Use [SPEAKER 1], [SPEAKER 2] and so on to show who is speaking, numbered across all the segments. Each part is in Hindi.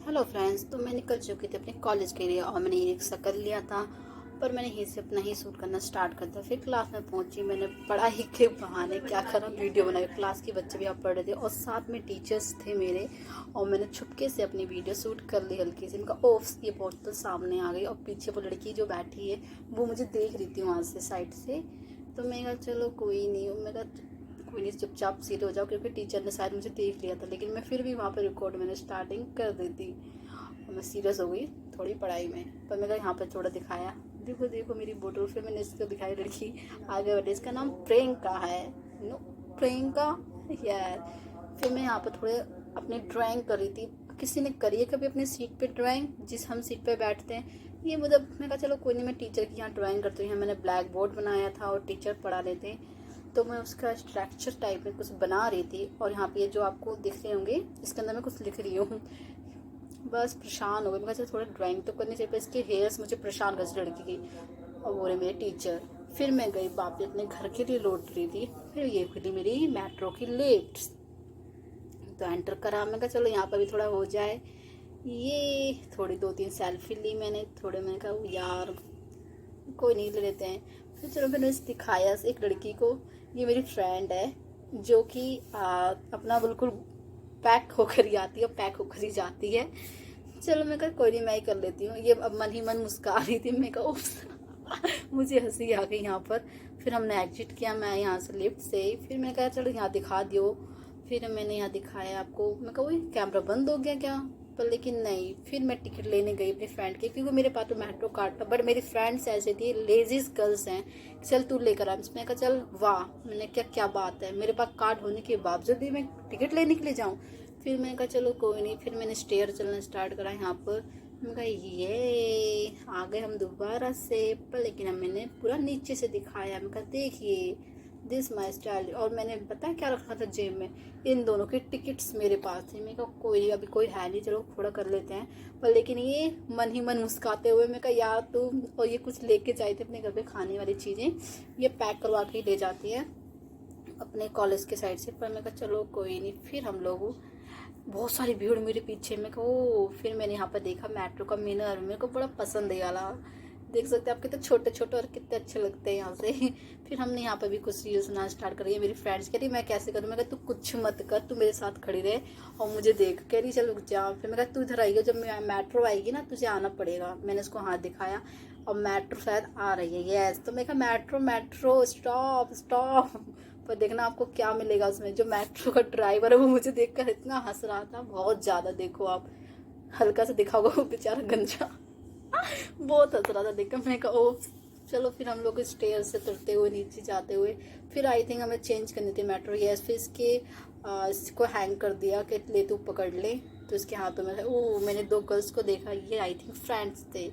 [SPEAKER 1] हेलो फ्रेंड्स, तो मैं निकल चुकी थी अपने कॉलेज के लिए और मैंने ई रिक्शा कर लिया था। पर मैंने यहीं से अपना ही शूट करना स्टार्ट कर दिया। फिर क्लास में पहुंची, मैंने पढ़ाई के बहाने क्या करा, वीडियो बनाई। क्लास के बच्चे भी आप पढ़ रहे थे और साथ में टीचर्स थे मेरे, और मैंने छुपके से अपनी वीडियो शूट कर ली हल्की से। इनका ऑफ ये बोतल सामने आ गई और पीछे वो लड़की जो बैठी है वो मुझे देख रही थी वहाँ से साइड से। तो मैं कहा चलो कोई नहीं, मैं कहा कोई नहीं, चुपचाप सीट हो जाओ, क्योंकि टीचर ने शायद मुझे देख लिया था। लेकिन मैं फिर भी वहाँ पर रिकॉर्ड मैंने स्टार्टिंग कर दी थी और मैं सीरियस हो गई थोड़ी पढ़ाई में। पर मैंने यहाँ पर थोड़ा दिखाया, देखो देखो मेरी बोतल। फिर मैंने इसको दिखाई, लड़की आगे बढ़ी, इसका नाम प्रियंका है। नो, प्रियंका यार। फिर मैं यहाँ पर थोड़े अपनी ड्राइंग कर रही थी। किसी ने करी है कभी अपनी सीट पे ड्राइंग, जिस हम सीट पे बैठते हैं? ये मतलब मैं कहा चलो कोई नहीं, मैं टीचर की यहाँ ड्राइंग करती हूँ। मैंने ब्लैक बोर्ड बनाया था और टीचर पढ़ा रहे थे, तो मैं उसका स्ट्रक्चर टाइप में कुछ बना रही थी। और यहाँ पे जो आपको दिख रहे होंगे, इसके अंदर मैं कुछ लिख रही हूँ। बस परेशान हो गई, मैं थोड़ा ड्राइंग तो करनी चाहिए, पर इसके हेयर्स मुझे परेशान कर लड़की की। और वो रहे मेरे टीचर। फिर मैं गई वापस अपने घर के लिए लौट रही थी। फिर ये खुली मेरी मेट्रो की लिफ्ट, तो एंटर करा। मैं कहा चलो यहाँ पर भी थोड़ा हो जाए। ये थोड़ी 2-3 सेल्फी ली मैंने, थोड़े। मैंने कहा यार कोई नहीं, ले लेते हैं। फिर चलो मैंने दिखाया एक लड़की को, ये मेरी फ्रेंड है जो कि अपना बिल्कुल पैक होकर ही आती है और पैक होकर ही जाती है। चलो मैं कहा कोई नहीं, मैं ही कर लेती हूँ। ये अब मन ही मन मुस्कुरा रही थी। मैं कहा मुझे हंसी आ गई यहाँ पर। फिर हमने एग्जिट किया, मैं यहाँ से लिफ्ट से। फिर मैंने कहा चलो यहाँ दिखा दियो। फिर मैंने यहाँ दिखाया आपको। मैं कहा वही कैमरा बंद हो गया क्या? पर लेकिन नहीं। फिर मैं टिकट लेने गई अपनी फ्रेंड के, क्योंकि मेरे पास तो मेट्रो कार्ड था। बट मेरी फ्रेंड्स ऐसे थी, लेजीज गर्ल्स हैं, चल तू लेकर आ। मैं कहा चल वाह, मैंने क्या क्या बात है, मेरे पास कार्ड होने के बावजूद भी मैं टिकट लेने के लिए जाऊँ। फिर मैंने कहा चलो कोई नहीं। फिर मैंने स्टेयर चलना स्टार्ट करा यहाँ पर। मैंने कहा ये आ गए हम दोबारा से। पर लेकिन अब मैंने पूरा नीचे से दिखाया। मैं कहा देखिए दिस माई स्टाइल। और मैंने पता है क्या रखा था जेब में? इन दोनों के टिकट्स मेरे पास थे। मैं कहा कोई अभी कोई है नहीं, चलो थोड़ा कर लेते हैं। पर लेकिन ये मन ही मन मुस्कुराते हुए, मैं कहा यार तुम, और ये कुछ लेके जाए थे अपने घर पे खाने वाली चीज़ें, ये पैक करवा के ले जाती है अपने कॉलेज के साइड से। पर मैं कहा चलो कोई नहीं। फिर हम लोग, बहुत सारी भीड़ मेरे पीछे। मैं कहा ओ। फिर मैंने यहाँ पर देखा मेट्रो का मिरर, मेरे को बड़ा पसंद है वाला। देख सकते हैं आप कितने छोटे छोटे और कितने अच्छे लगते हैं यहाँ से। फिर हमने यहाँ पर भी कुछ रील्स बनाना स्टार्ट कर दिया। मेरी फ्रेंड्स कह रही मैं कैसे करूँ? मैं कहा तू कुछ मत कर, तू मेरे साथ खड़ी रहे और मुझे देख। कह रही चल रुक जा। फिर मैं कहा तू इधर आएगी, जब मेट्रो आएगी ना तुझे आना पड़ेगा। मैंने उसको हाथ दिखाया और मेट्रो शायद आ रही है। यस, तो मैं कहा मेट्रो मेट्रो स्टॉप स्टॉप। पर देखना आपको क्या मिलेगा उसमें। जो मेट्रो का ड्राइवर है वो मुझे देखकर इतना हंस रहा था, बहुत ज़्यादा। देखो आप, हल्का सा दिखा होगा, वो बेचारा गंजा बहुत हंस रहा था देखकर। मैंने कहा ओ चलो। फिर हम लोग स्टेयर से उतरते हुए नीचे जाते हुए, फिर आई थिंक हमें चेंज करनी थी मेट्रो। यस, फिर इसको हैंग कर दिया कि ले तू पकड़ ले। तो इसके हाथों में ओ, मैंने 2 गर्ल्स को देखा, ये आई थिंक फ्रेंड्स थे।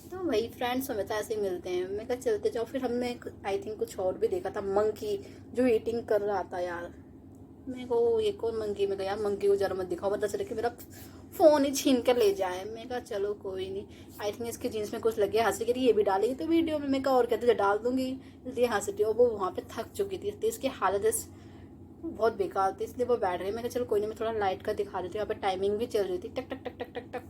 [SPEAKER 1] तो वही फ्रेंड्स हमेशा ऐसे ही मिलते हैं। मैं कहा चलते जाओ। फिर हमने आई थिंक कुछ और भी देखा था, मंकी जो ईटिंग कर रहा था यार। मैं को ये कौन मंकी? में यार मंकी को जरा मत दिखाओ, मतलब चले कि मेरा फ़ोन ही छीन कर ले जाए। मैं कहा चलो कोई नहीं। आई थिंक इसके जीन्स में कुछ लग गया, हंसी करी ये भी डालेगी तो वीडियो में। मैं कहा और कहते डाल दूंगी, इसलिए हंस रही। और वो वहाँ पे थक चुकी थी, तो इसकी हालत बहुत बेकार थी, इसलिए वो बैठ रही। मैं कहा चलो कोई नहीं, मैं थोड़ा लाइट का दिखा देती हूँ। यहाँ पे टाइमिंग भी चल रही थी, टक टक टक टक टक टक,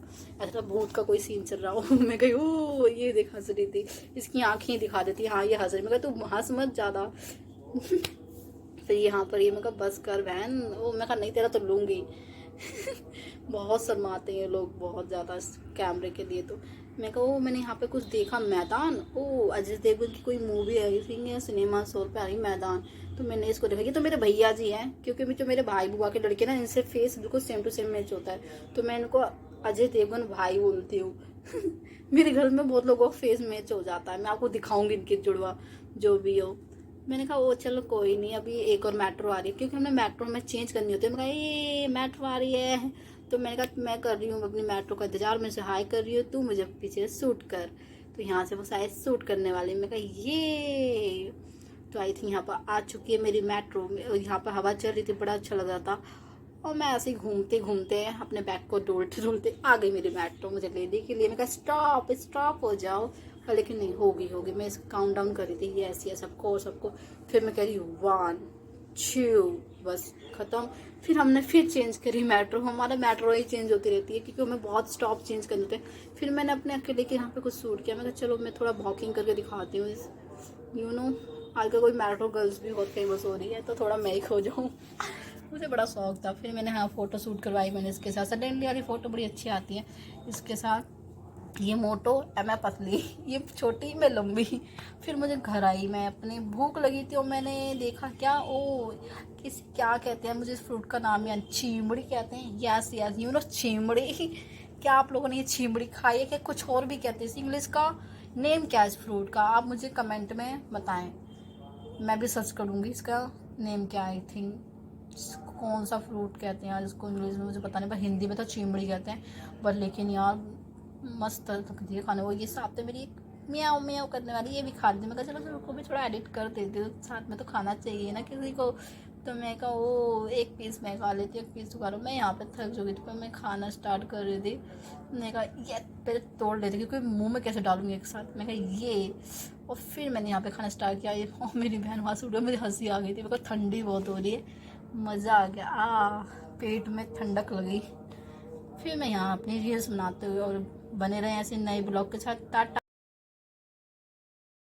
[SPEAKER 1] ऐसा भूत का कोई सीन चल रहा हो। मैं कही ओ ये देख हंस रही थी, इसकी आँखें दिखा देती, हाँ ये हंस रही। मैं कहा तू हंस मत ज़्यादा। फिर यहाँ पर ये मैं कहा बस कर बहन। वो मैं कहा नहीं तेरा तो लूँगी। बहुत शर्माते हैं लोग बहुत ज़्यादा इस कैमरे के लिए। तो मैं कहा ओ मैंने यहाँ पे कुछ देखा, मैदान। ओ अजय देवगन की कोई मूवी आई थी या सिनेमा शोर पे आ रही मैदान। तो मैंने इसको देखा, ये तो मेरे भैया जी हैं, क्योंकि जो मेरे भाई बुआ के लड़के ना, इनसे फेस बिल्कुल सेम टू सेम मैच होता है। तो मैं इनको अजय देवगन भाई बोलती हूँ। मेरे घर में बहुत लोगों का फेस मैच हो जाता है। मैं आपको दिखाऊंगी इनके जुड़वा जो भी हो। मैंने कहा ओ चलो कोई नहीं, अभी एक और मेट्रो आ रही है, क्योंकि हमने मेट्रो में चेंज करनी होती है। मैं कहा ये मेट्रो आ रही है। तो मैंने कहा मैं कर रही हूँ अपनी मेट्रो का इंतजार, मैं से हाई कर रही हूँ, तू मुझे पीछे शूट कर। तो यहाँ से वो शायद शूट करने वाले। मैं कहा ये तो आई थी यहाँ पर आ चुकी है मेरी मेट्रो। यहाँ पर हवा चल रही थी, बड़ा अच्छा लग रहा था। और मैं ऐसे ही घूमते घूमते अपने बैग को डोलते डोलते आ गई मेरी मेट्रो मुझे लेने के लिए। मैं कहा स्टॉप स्टॉप हो जाओ। लेकिन नहीं, होगी। मैं इसको काउंट डाउन कर रही थी, ये ऐसी है सबको सबको। फिर मैं कह रही हूँ 1 2 बस ख़त्म। फिर हमने फिर चेंज करी मेट्रो, हमारा मेट्रो ही चेंज होती रहती है क्योंकि हमें बहुत स्टॉप चेंज करने होते हैं। फिर मैंने अपने अकेले के यहाँ पे कुछ सूट किया, मैं कहा चलो मैं थोड़ा वॉकिंग करके दिखाती हूँ, आजकल कोई मेट्रो गर्ल्स भी बहुत फेमस हो रही है तो थोड़ा मैं ही खो जाऊँ। मुझे बड़ा शौक था। फिर मैंने हाँ फ़ोटो शूट करवाई मैंने इसके साथ, सडनली वाली फ़ोटो बड़ी अच्छी आती है इसके साथ। ये मोटो मैं पतली, ये छोटी मैं लंबी। फिर मुझे घर आई, मैं अपनी भूख लगी थी और मैंने देखा क्या क्या कहते हैं, मुझे इस फ्रूट का नाम याद, चीमड़ी कहते हैं। यस यस चीमड़ी। क्या आप लोगों ने ये चीमड़ी खाई है, क्या कुछ और भी कहते हैं, इंग्लिश का नेम क्या है इस फ्रूट का, आप मुझे कमेंट में बताएं, मैं भी सर्च करूँगी इसका नेम क्या है। आई थिंक कौन सा फ्रूट कहते हैं यार इसको, इंग्लिश में मुझे पता नहीं, पर हिंदी में तो चीमड़ी कहते हैं। पर लेकिन यार मस्त लगती है खाने वो। ये साथ में मेरी म्याऊं म्याऊं करने वाली, ये भी खा लेती। मैं कहा चलो उसको भी थोड़ा एडिट कर देती हूँ, साथ में तो खाना चाहिए ना किसी को। तो मैं कहा वो एक पीस मैं खा लेती हूँ, एक पीस तो खा लो। मैं यहाँ पे थक चुकी थी पर मैं खाना स्टार्ट कर रही थी। मैंने कहा ये पहले तोड़ लेती क्योंकि मुँह में कैसे डालूंगी एक साथ। मैं कहा ये, और फिर मैंने यहाँ पे खाना स्टार्ट किया। ये और मेरी बहन वहाँ से उठ गई, मुझे हंसी आ गई थी, मेरे को ठंडी बहुत हो रही है, मज़ा आ गया, पेट में ठंडक लगी। फिर मैं यहाँ अपनी रील्स बनाते हुए और बने रहे ऐसे नए ब्लॉग के साथ। टाटा।